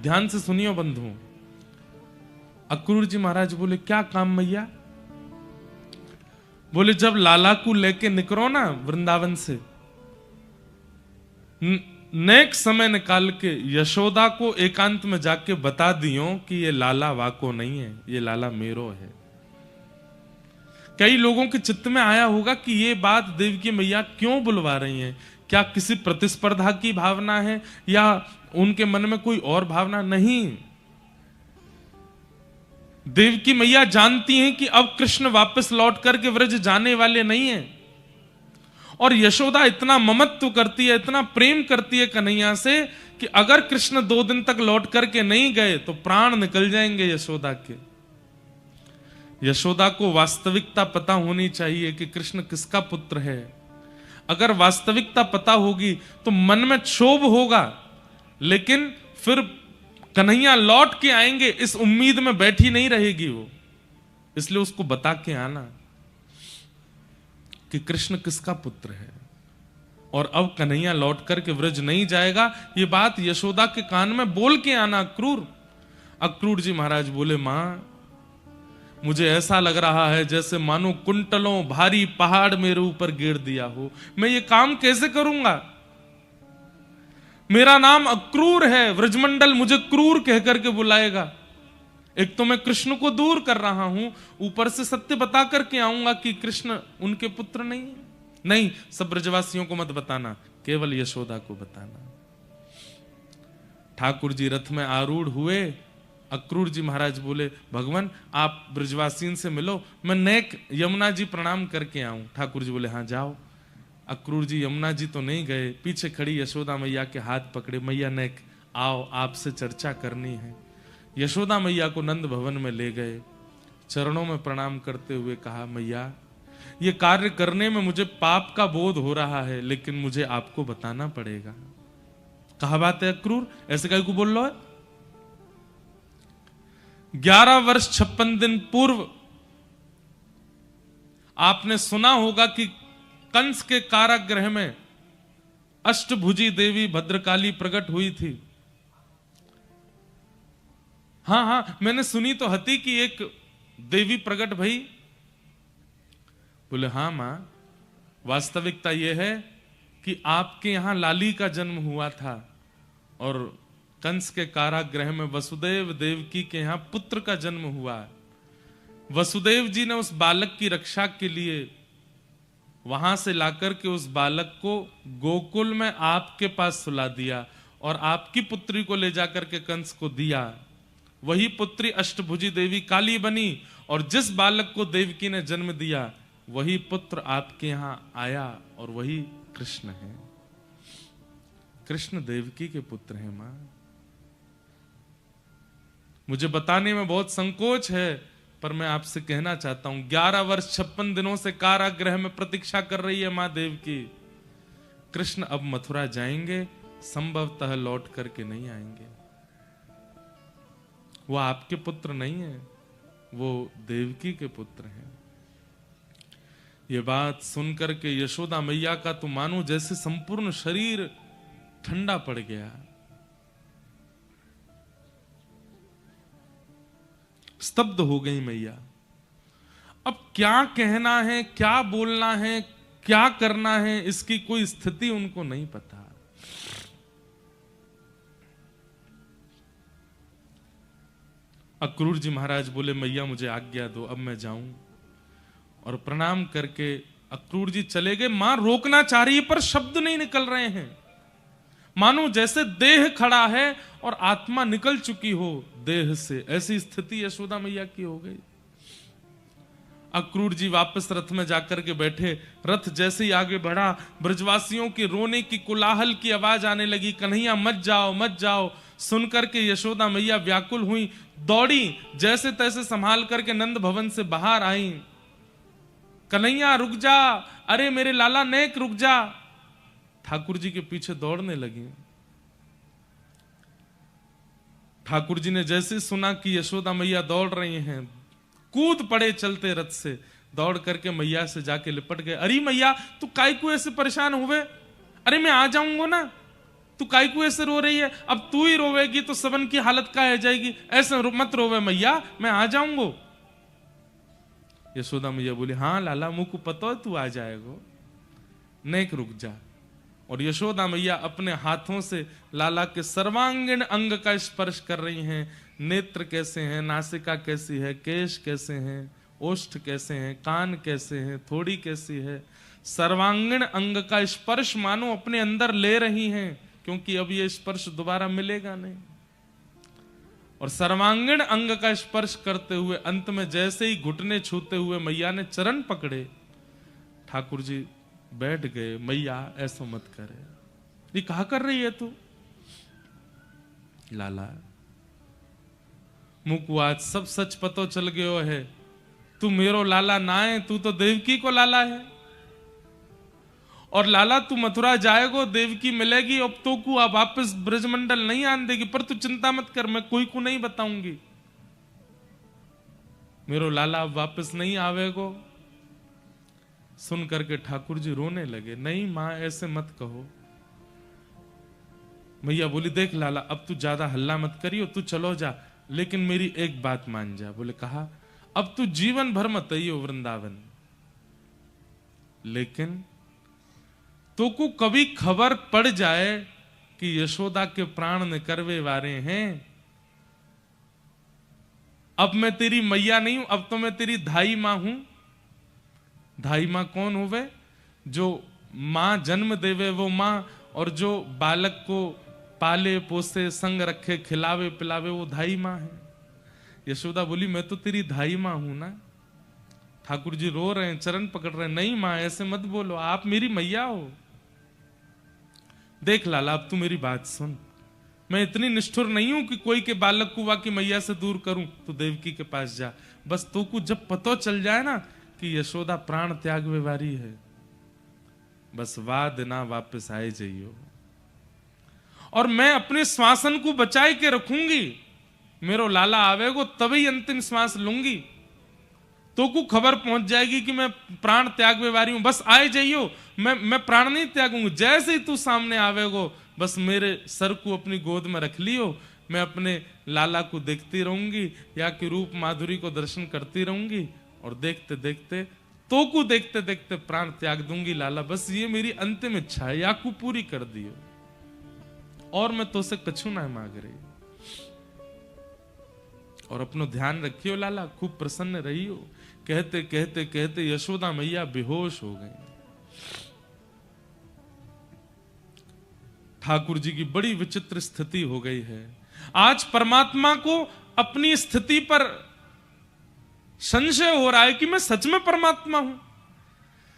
ध्यान से सुनियो बंधु। अक्रूर जी महाराज बोले क्या काम मैया? बोले जब लाला को लेके निकलो ना वृंदावन से, नेक समय निकाल के यशोदा को एकांत में जाके बता दियो कि ये लाला वाको नहीं है, ये लाला मेरो है। कई लोगों के चित्त में आया होगा कि ये बात देवकी मैया क्यों बुलवा रही हैं? क्या किसी प्रतिस्पर्धा की भावना है या उनके मन में कोई और भावना? नहीं, देवकी मैया जानती हैं कि अब कृष्ण वापस लौट करके व्रज जाने वाले नहीं हैं। और यशोदा इतना ममत्व करती है, इतना प्रेम करती है कन्हैया से कि अगर कृष्ण 2 दिन तक लौट करके नहीं गए तो प्राण निकल जाएंगे यशोदा के। यशोदा को वास्तविकता पता होनी चाहिए कि कृष्ण किसका पुत्र है। अगर वास्तविकता पता होगी तो मन में क्षोभ होगा, लेकिन फिर कन्हैया लौट के आएंगे इस उम्मीद में बैठी नहीं रहेगी वो। इसलिए उसको बता के आना कि कृष्ण किसका पुत्र है। और अब कन्हैया लौट करके व्रज नहीं जाएगा, ये बात यशोदा के कान में बोल के आना अक्रूर। अक्रूर जी महाराज बोले मां, मुझे ऐसा लग रहा है जैसे मानो कुंटलों भारी पहाड़ मेरे ऊपर गिर दिया हो। मैं ये काम कैसे करूंगा? मेरा नाम अक्रूर है, व्रजमंडल मुझे क्रूर कह करके बुलाएगा। एक तो मैं कृष्ण को दूर कर रहा हूं, ऊपर से सत्य बता करके आऊंगा कि कृष्ण उनके पुत्र नहीं है। नहीं, सब ब्रजवासियों को मत बताना, केवल यशोदा को बताना। ठाकुर जी रथ में आरूढ़ हुए। अक्रूर जी महाराज बोले भगवान आप ब्रजवासियों से मिलो, मैं नेक यमुना जी प्रणाम करके आऊं। ठाकुर जी बोले हाँ जाओ। अक्रूर जी यमुना जी तो नहीं गए, पीछे खड़ी यशोदा मैया के हाथ पकड़े, मैया नेक आओ आपसे चर्चा करनी है। यशोदा मैया को नंद भवन में ले गए, चरणों में प्रणाम करते हुए कहा मैया ये कार्य करने में मुझे पाप का बोध हो रहा है, लेकिन मुझे आपको बताना पड़ेगा। कहा बात है अक्रूर, ऐसे कहीं को बोल लो है? 11 वर्ष 56 दिन पूर्व आपने सुना होगा कि कंस के कारागृह में अष्टभुजी देवी भद्रकाली प्रकट हुई थी। हां मैंने सुनी तो हती कि एक देवी प्रकट भई। बोले हाँ मां, वास्तविकता यह है कि आपके यहां लाली का जन्म हुआ था और कंस के कारागृह में वसुदेव देवकी के यहां पुत्र का जन्म हुआ। वसुदेव जी ने उस बालक की रक्षा के लिए वहां से लाकर के उस बालक को गोकुल में आपके पास सुला दिया और आपकी पुत्री को ले जाकर के कंस को दिया। वही पुत्री अष्टभुजी देवी काली बनी और जिस बालक को देवकी ने जन्म दिया वही पुत्र आपके यहां आया और वही कृष्ण है। कृष्ण देवकी के पुत्र हैं मां। मुझे बताने में बहुत संकोच है, पर मैं आपसे कहना चाहता हूं 11 वर्ष 56 दिनों से कारागृह में प्रतीक्षा कर रही है मां देवकी। कृष्ण अब मथुरा जाएंगे, संभवतः लौट करके नहीं आएंगे। वो आपके पुत्र नहीं है, वो देवकी के पुत्र हैं। ये बात सुनकर के यशोदा मैया का तो मानो जैसे संपूर्ण शरीर ठंडा पड़ गया। स्तब्ध हो गई मैया। अब क्या कहना है, क्या बोलना है, क्या करना है, इसकी कोई स्थिति उनको नहीं पता। अक्रूर जी महाराज बोले मैया मुझे आज्ञा दो, अब मैं जाऊं। और प्रणाम करके अक्रूर जी चले गए। मां रोकना चाह रही है पर शब्द नहीं निकल रहे हैं, मानो जैसे देह खड़ा है और आत्मा निकल चुकी हो देह से। ऐसी स्थिति यशोदा मैया की हो गई। अक्रूर जी वापस रथ में जाकर के बैठे। रथ जैसे ही आगे बढ़ा, ब्रजवासियों की रोने की कोलाहल की आवाज आने लगी, कन्हैया मत जाओ मत जाओ। सुनकर के यशोदा मैया व्याकुल हुई, दौड़ी, जैसे तैसे संभाल करके नंद भवन से बाहर आई। कन्हैया रुक जा, अरे मेरे लाला नेक रुक जा। ठाकुर जी के पीछे दौड़ने लगी। ठाकुर जी ने जैसे सुना कि यशोदा मैया दौड़ रही हैं, कूद पड़े चलते रथ से, दौड़ करके मैया से जाके लिपट गए। अरे मैया तू काहे को ऐसे परेशान हुए? अरे मैं आ जाऊंगा ना, तू काहे को ऐसे रो रही है? अब तू ही रोवेगी तो सबन की हालत क्या है जाएगी। ऐसे मत रोवे मैया, मैं आ जाऊंगो। यशोदा मैया बोली, हाँ लाला मुझको पता है तू आ जाएगो, नेक रुक जा। और यशोदा मैया अपने हाथों से लाला के सर्वांगीण अंग का स्पर्श कर रही हैं। नेत्र कैसे हैं, नासिका कैसी है, केश कैसे हैं, ओष्ठ कैसे हैं, कान कैसे हैं, थोड़ी कैसी है, सर्वांगीण अंग का स्पर्श मानो अपने अंदर ले रही हैं, क्योंकि अब ये स्पर्श दोबारा मिलेगा नहीं। और सर्वांगीण अंग का स्पर्श करते हुए अंत में जैसे ही घुटने छूते हुए मैया ने चरण पकड़े, ठाकुर जी बैठ गए। मैया ऐसा मत करे, ये कहा कर रही है तू? लाला मुझको आज सब सच पतो चल गयो है, तू मेरो लाला ना है, तू तो देवकी को लाला है। और लाला तू मथुरा जाएगो, देवकी मिलेगी, अब तो को अब वापस ब्रजमंडल नहीं आन देगी, पर तू चिंता मत कर, मैं कोई को नहीं बताऊंगी। मेरो लाला अब वापस नहीं आवेगो। सुन करके ठाकुर जी रोने लगे। नहीं मां ऐसे मत कहो। मैया बोली, देख लाला अब तू ज्यादा हल्ला मत करियो, तू चलो जा, लेकिन मेरी एक बात मान जा। बोले कहा, अब तू जीवन भर मत आइयो वृंदावन, लेकिन तो को कभी खबर पड़ जाए कि यशोदा के प्राण निकरवे वारे हैं, अब मैं तेरी मैया नहीं हूं, अब तो मैं तेरी धाई मां हूं। धाई मां कौन होवे? जो मां जन्म देवे वो मां, और जो बालक को पाले पोसे संग रखे खिलावे पिलावे वो धाई मां है। यशोदा बोली, मैं तो तेरी धाई मां हूं ना। ठाकुर जी रो रहे हैं, चरण पकड़ रहे हैं। नहीं मां ऐसे मत बोलो, आप मेरी मैया हो। देख लाला अब तू मेरी बात सुन, मैं इतनी निष्ठुर नहीं हूं कि कोई के बालक को वा की मैया से दूर करूं। तू देवकी के पास जा, बस तो को जब पतो चल जाए ना कि यशोदा प्राण त्याग वारी है, बस वाद ना वापस आए जाइयो, और मैं अपने श्वासन को बचाए के रखूंगी। मेरो लाला आवेगो तभी अंतिम श्वास लूंगी, तो को खबर पहुंच जाएगी कि मैं प्राण त्याग वारी हूं, बस आए जाइयो। मैं प्राण नहीं त्यागूंगी। जैसे ही तू सामने आवेगो, बस मेरे सर को अपनी गोद में रख लियो, मैं अपने लाला को देखती रहूंगी, या कि रूप माधुरी को दर्शन करती रहूंगी, और देखते देखते तो को देखते देखते प्राण त्याग दूंगी लाला। बस ये मेरी अंतिम इच्छा है, या को पूरी कर दियो, और मैं तो से कछु ना मांग रही। और अपनो ध्यान रखियो लाला, खूब प्रसन्न रहियो। कहते कहते कहते यशोदा मैया बेहोश हो गई। ठाकुर जी की बड़ी विचित्र स्थिति हो गई है। आज परमात्मा को अपनी स्थिति पर संशय हो रहा है कि मैं सच में परमात्मा हूं।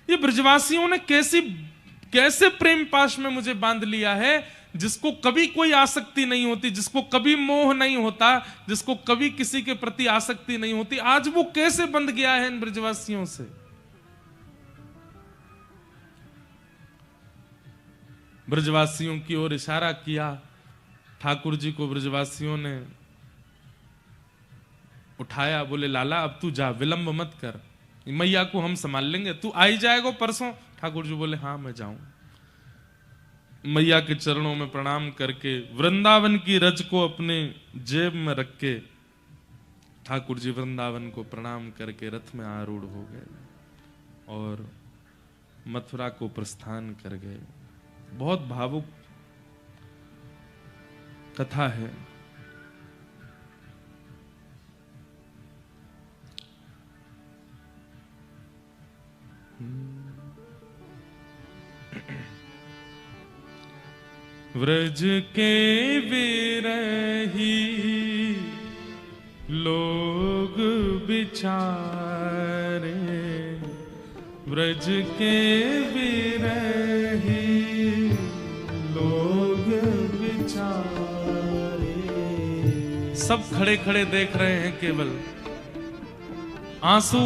ये ब्रजवासियों ने कैसे प्रेम पाश में मुझे बांध लिया है, जिसको कभी कोई आसक्ति नहीं होती, जिसको कभी मोह नहीं होता, जिसको कभी किसी के प्रति आसक्ति नहीं होती, आज वो कैसे बंध गया है इन ब्रजवासियों से। ब्रजवासियों की ओर इशारा किया ठाकुर जी को। ब्रजवासियों ने उठाया, बोले लाला अब तू जा, विलंब मत कर, मैया को हम संभाल लेंगे, तू आ ही जाएगा परसों। ठाकुर जी बोले हाँ मैं जाऊं। मैया के चरणों में प्रणाम करके वृंदावन की रज को अपने जेब में रख के ठाकुर जी वृंदावन को प्रणाम करके रथ में आरूढ़ हो गए और मथुरा को प्रस्थान कर गए। बहुत भावुक कथा है। व्रज के विरही लोग बिचारे, व्रज के विरही लोग बिचारे। सब खड़े खड़े देख रहे हैं, केवल आंसू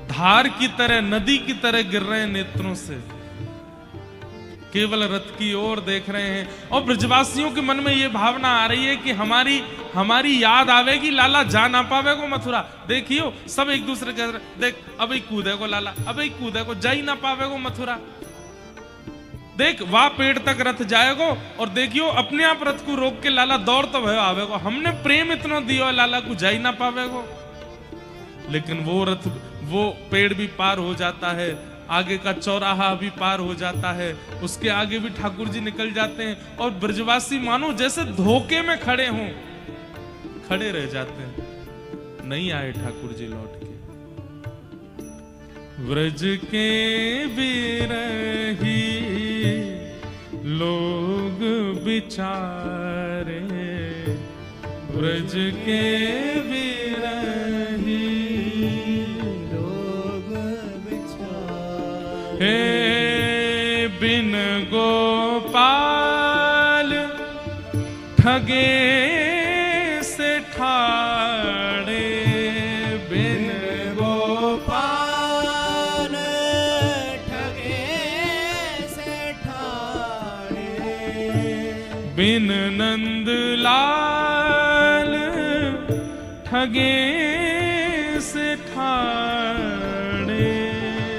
धार की तरह, नदी की तरह गिर रहे हैं नेत्रों से, केवल रथ की ओर देख रहे हैं। और ब्रजवासियों के मन में यह भावना आ रही है कि हमारी याद आवेगी, लाला जा ना पावेगो मथुरा। देखियो सब एक दूसरे के देख, अब ही कूदेगो लाला, अब ही कूदेगो, जा ही ना पावेगो मथुरा। देख वहां पेड़ तक रथ जाएगो और देखियो अपने आप रथ को रोक के लाला दौड़ तो भयो आवेगो। हमने प्रेम इतना दियो लाला को जा ही ना पावेगो। लेकिन वो रथ, वो पेड़ भी पार हो जाता है, आगे का चौराहा भी पार हो जाता है, उसके आगे भी ठाकुर जी निकल जाते हैं और ब्रजवासी मानो जैसे धोखे में खड़े हों, खड़े रह जाते हैं, नहीं आए ठाकुर जी लौट के। व्रज के बिरही लोग बिचारे, व्रज के बिरही लोग बिचारे, हे बिन गोपाल ठगे से ठाड़े, बिन गोपाल ठगे से ठाड़े, बिन नंदलाल ठगे से ठाड़े,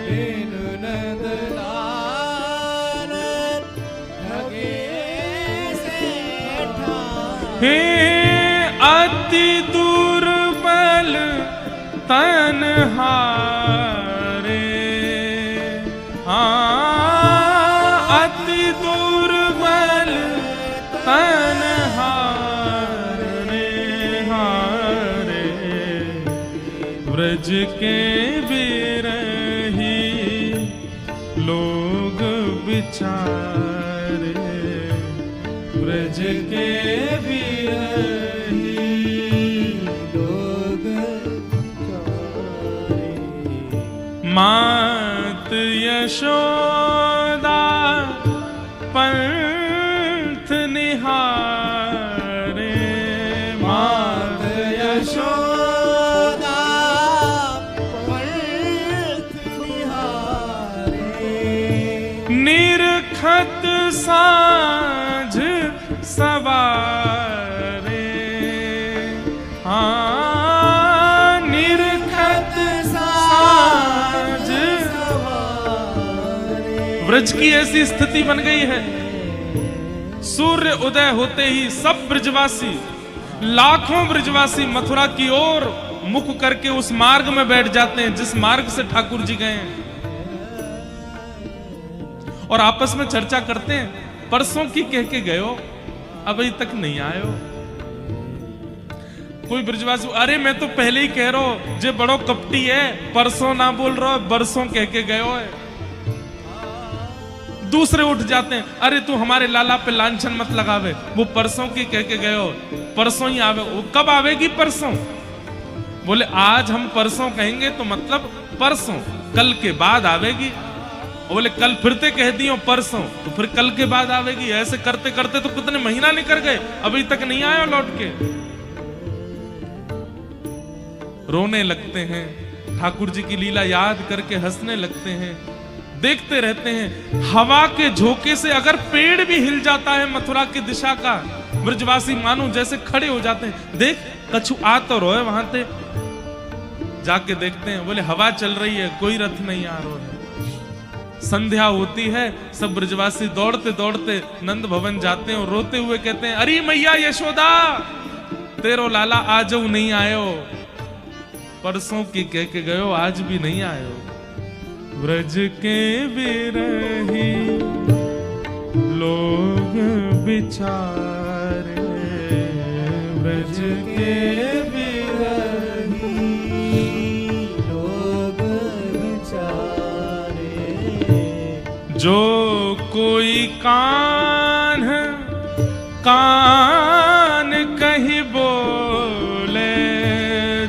बिन नंदलाल ठगे से ठाड़े, हे अति दुर्बल तन हारे, अति दुर्बल तन हारे, हारे व्रज के बिरही लोग बिचारे, व्रज के बिरही लोग बिचारे, मात यशोदा पंथ निहारे, मात यशोदा पंथ निहारे, निरखत साँझ सवारे, निरखत साँझ सवारे। व्रज की ऐसी स्थिति बन गई है, सूर्य उदय होते ही सब ब्रजवासी, लाखों ब्रजवासी मथुरा की ओर मुख करके उस मार्ग में बैठ जाते हैं जिस मार्ग से ठाकुर जी गए हैं, और आपस में चर्चा करते हैं, परसों की कह के गए हो अभी तक नहीं आए हो। कोई ब्रजवासी, अरे मैं तो पहले ही कह रहा हूं जे बड़ो कपटी है, परसों ना बोल रहा हो, बरसों कह के गए हो है। दूसरे उठ जाते हैं, अरे तू हमारे लाला पे लांछन मत लगावे, वो परसों की कह के गए हो, परसों ही आवे। वो कब आवेगी परसों? बोले आज हम परसों कहेंगे तो मतलब परसों, कल के बाद आवेगी। बोले कल फिरते कह दियो परसों, तो फिर कल के बाद आवेगी। ऐसे करते करते तो कितने महीना निकल गए, अभी तक नहीं आए लौट के। रोने लगते हैं, ठाकुर जी की लीला याद करके हंसने लगते हैं, देखते रहते हैं। हवा के झोंके से अगर पेड़ भी हिल जाता है मथुरा की दिशा का, ब्रजवासी मानो जैसे खड़े हो जाते हैं। देख कछु आ तो रोए वहां से, जाके देखते हैं, बोले हवा चल रही है, कोई रथ नहीं आ रहा है। संध्या होती है, सब ब्रजवासी दौड़ते दौड़ते नंद भवन जाते हैं और रोते हुए कहते हैं, अरे मैया यशोदा तेरो लाला आज नहीं आयो, परसों की कह के गयो, आज भी नहीं आयो। व्रज के बिरही लोग बिचारे, व्रज के बिरही लोग बिचारे। जो कोई कान कान कहीं बोले,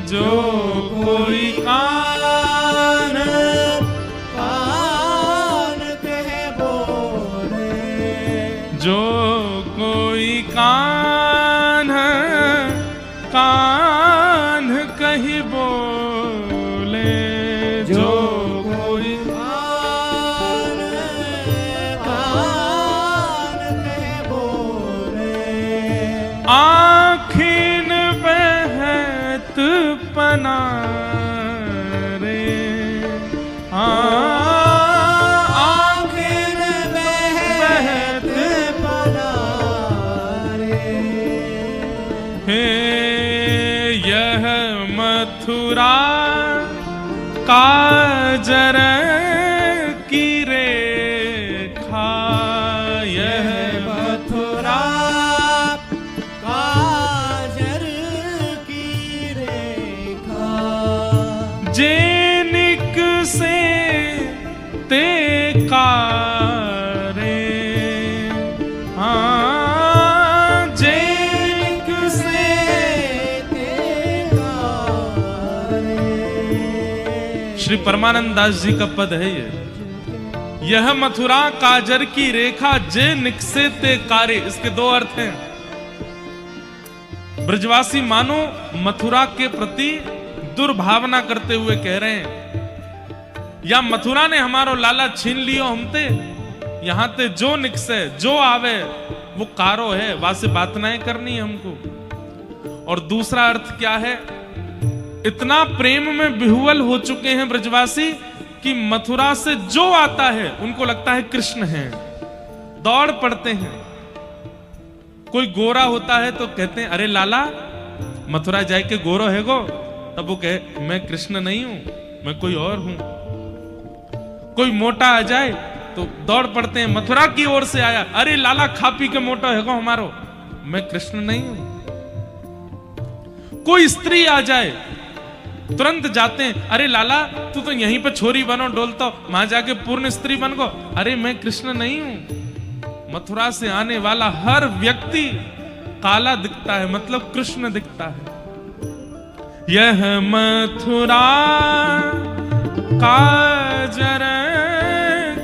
जो कोई कान कान कहे बोले, जो कोई कान कान कहीं बोले, जो कोई कान कान कहे बोले। आखिन बहत पनारे, आखिन बहत हे यह मथुरा काजर की रेखा, यह मथुरा काजर की रेखा, जेनिक से ते कारे, हाँ जेनिक से ते कारे। श्री परमानंद दास जी का पद है ये, यह मथुरा काजर की रेखा जे निकसे ते कारे। इसके दो अर्थ हैं। ब्रजवासी मानो मथुरा के प्रति दुर्भावना करते हुए कह रहे हैं, या मथुरा ने हमारो लाला छीन लियो हमते, यहां ते जो निकसे जो आवे वो कारो है, वासे बात नहीं करनी हमको। और दूसरा अर्थ क्या है, इतना प्रेम में विह्वल हो चुके हैं ब्रजवासी कि मथुरा से जो आता है उनको लगता है कृष्ण है, दौड़ पड़ते हैं। कोई गोरा होता है तो कहते हैं अरे लाला मथुरा जाए के गोरो है गो, तब वो कहे मैं कृष्ण नहीं हूं, मैं कोई और हूं। कोई मोटा आ जाए तो दौड़ पड़ते हैं, मथुरा की ओर से आया, अरे लाला खा पी के मोटा है गो हमारो, मैं कृष्ण नहीं हूं। कोई स्त्री आ जाए तुरंत जाते हैं, अरे लाला तू तो यहीं पे छोरी बनो डोलता, वहां जाके पूर्ण स्त्री बन गो, अरे मैं कृष्ण नहीं हूं। मथुरा से आने वाला हर व्यक्ति काला दिखता है, मतलब कृष्ण दिखता है। यह मथुरा काजर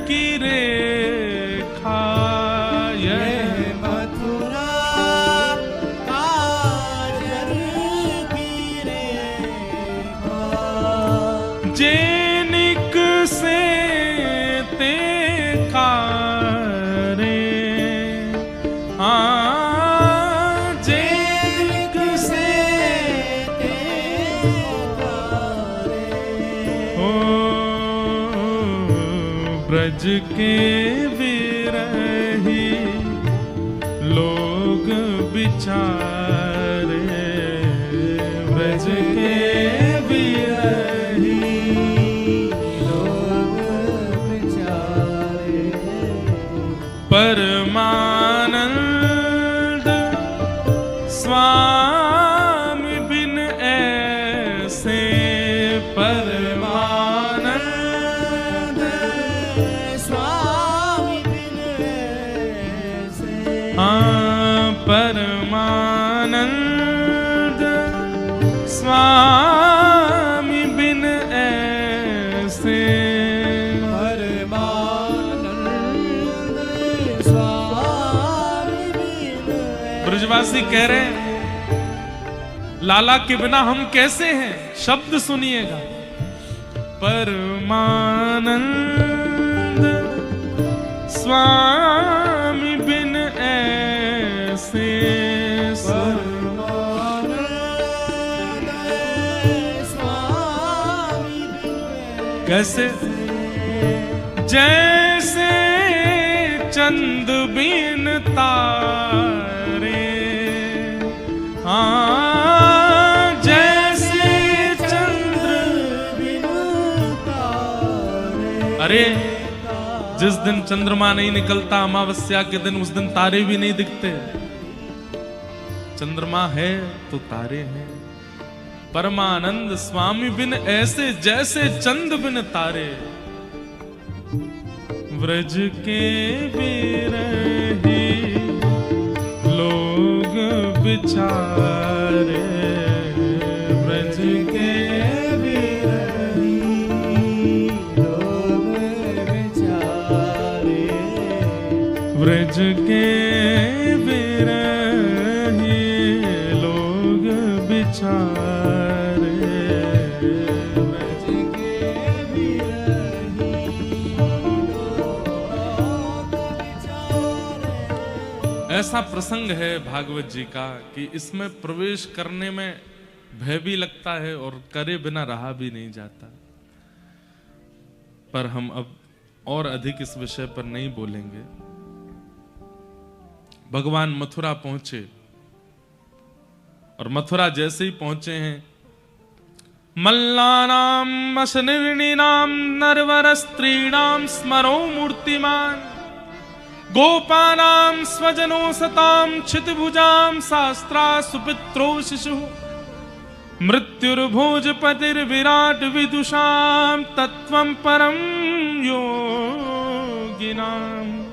की रेखा, यह मथुरा काजर की रेखा, जेनिक से ते कारे, जेनिक से ते कारे। हो ब्रज के विरही लोग बिचारे, ब्रज के विरही लोग बेचारे, परमानंद स्वामी बिन ऐसे, परमानंद स्वामी बिन ऐसे। हाँ परमानंद स्वामी बिन ऐसे, परमानंद स्वामी बिन ऐसे। ब्रजवासी कह रहे हैं लाला के बिना हम कैसे हैं, शब्द सुनिएगा, परमानंद स्वामी बिन ऐसे, परमानंद स्वामी बिन कैसे, जैसे चंद बिन तारे, हाँ जैसे चंद्र बिन तारे। अरे जिस दिन चंद्रमा नहीं निकलता अमावस्या के दिन, उस दिन तारे भी नहीं दिखते। चंद्रमा है तो तारे हैं। परमानंद स्वामी बिन ऐसे, जैसे चंद बिन तारे। व्रज के बिरही लोग बिचारे, व्रज के बिरही लोग बेचारे, व्रज के बिरही लोग बिचारे, व्रज के बिरही लोग बेचारे। ऐसा प्रसंग है भागवत जी का कि इसमें प्रवेश करने में भय भी लगता है और करे बिना रहा भी नहीं जाता। पर हम अब और अधिक इस विषय पर नहीं बोलेंगे। भगवान मथुरा पहुंचे और मथुरा जैसे ही पहुंचे हैं, मल्लानाम मशनिर्णीनाम नरवर स्त्रीणाम स्मरो मूर्तिमान, गोपानाम स्वजनो सताम क्षितिभुजाम शास्त्रा सुपित्रो शिशु, मृत्युर्भोजपतिर्विराट विदुषाम तत्वं परम योगिनाम,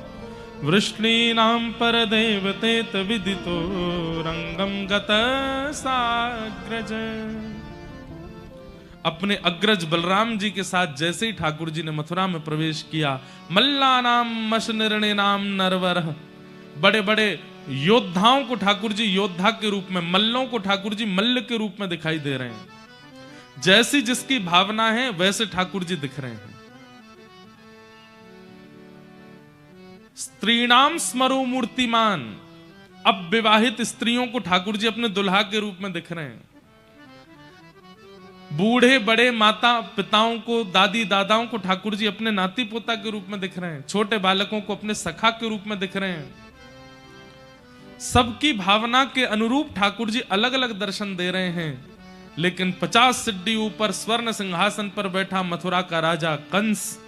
वृष्णीनां परदेवतेत विदितो रंगम गतः साग्रज। अपने अग्रज बलराम जी के साथ जैसे ही ठाकुर जी ने मथुरा में प्रवेश किया, मल्लानाम मशनिर्णीनाम नरवर, बड़े बड़े योद्धाओं को ठाकुर जी योद्धा के रूप में, मल्लों को ठाकुर जी मल्ल के रूप में दिखाई दे रहे हैं। जैसी जिसकी भावना है वैसे ठाकुर जी दिख रहे हैं। स्त्रीणाम स्मरो मूर्तिमान, अब विवाहित स्त्रियों को ठाकुर जी अपने दुल्हा के रूप में दिख रहे हैं। बूढ़े बड़े माता पिताओं को, दादी दादाओं को ठाकुर जी अपने नाती पोता के रूप में दिख रहे हैं। छोटे बालकों को अपने सखा के रूप में दिख रहे हैं। सबकी भावना के अनुरूप ठाकुर जी अलग अलग दर्शन दे रहे हैं। लेकिन 50 सिड्डी ऊपर स्वर्ण सिंहासन पर बैठा मथुरा का राजा कंस,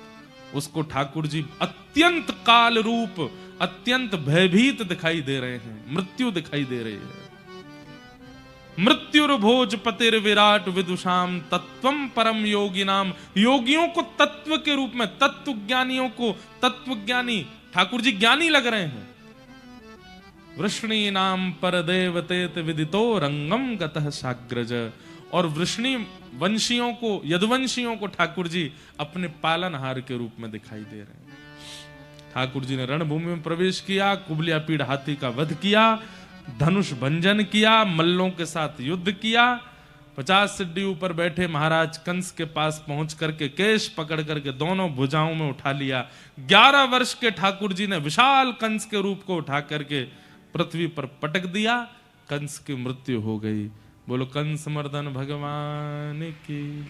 उसको ठाकुर जी अत्यंत काल रूप, अत्यंत भयभीत दिखाई दे रहे हैं। मृत्यु दिखाई दे रही है। मृत्युर्भोजपतिर विराट विदुषाम तत्वम परम योगिनाम, योगियों को तत्व के रूप में, तत्व ज्ञानियों को तत्वज्ञानी ठाकुर जी ज्ञानी लग रहे हैं। वृष्णी नाम परदेवतेत विदितो रंगम गतः साग्रज, और वृष्णी वंशियों को, यदुवंशियों को ठाकुर जी अपने पालनहार के रूप में दिखाई दे रहे हैं। ठाकुर जी ने रणभूमि में प्रवेश किया, कुबलिया पीड़ हाथी का वध किया, धनुष भंजन किया, मल्लों के साथ युद्ध किया। 50 सिड्डी ऊपर बैठे महाराज कंस के पास पहुंच करके केश पकड़ करके दोनों भुजाओं में उठा लिया। 11 वर्ष के ठाकुर जी ने विशाल कंस के रूप को उठा करके पृथ्वी पर पटक दिया। कंस की मृत्यु हो गई। बोलो कंस मर्दन भगवान की।